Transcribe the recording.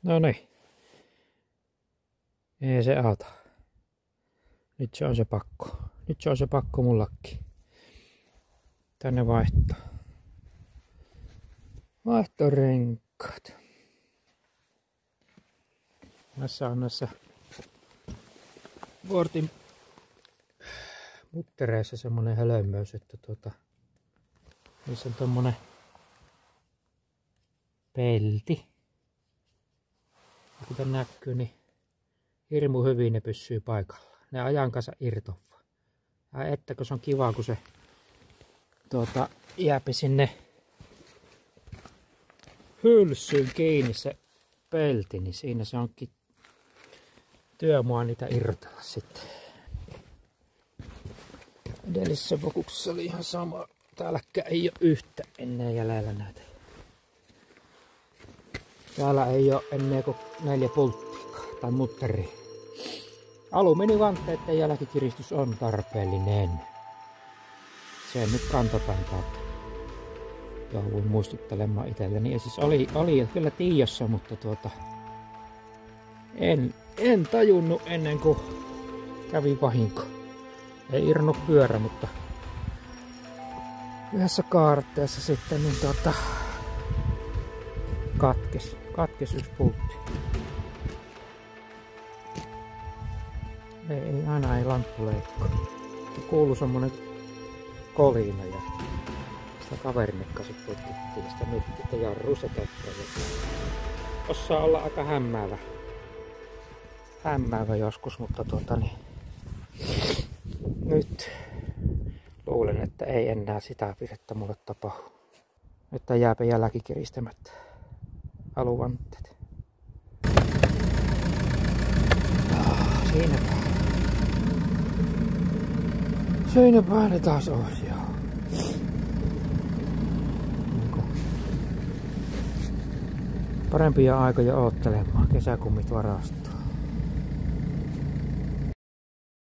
No niin. Ei se auta. Nyt se on se pakko. Nyt se on se pakko mullakin. Tänne vaihtaa. Vaihtorenkaat. Tässä on näissä Vortin muttereissa semmonen hölmöys, että niissä on tommonen pelti. Ja kuten näkyy, niin hirmu hyvin ne pysyy paikalla. Ne ajan kanssa irtoaa. Ja ettäkö se on kiva, kun se jääpi sinne hylsyyn kiinni se pelti, niin siinä se onkin työmaa niitä irrotella sitten. Edellisessä fokuksessa oli ihan sama. Täälläkään ei ole yhtä enää jäljellä näitä. Täällä ei ole enää kuin 4 pulttia tai mutteria. Alumiinivantteiden jälkikiristys on tarpeellinen. Se nyt kantapään kautta. Jouduin muistuttelemaan itselleni. Ja siis oli kyllä tiedossa, mutta en tajunnut ennen kuin kävi vahinko. Ei irronnut pyörä, mutta yhdessä kaarteessa sitten niin katkes yksi pultti. Ei aina ei lamppu leikkaa. Kuului semmonen kolina ja sitä kaverin kanssa tutkittiin sitä nyt, että jarru se kättä. Osaa olla aika hämmäävä joskus, mutta nyt luulen, että ei enää sitä virhettä mulle tapahdu. Nyt jääpä jälkikiristämättä aluvantteet. Siinäpä ne taas olisi, joo. Parempia aikoja oottelemaan kesäkummit varastoon.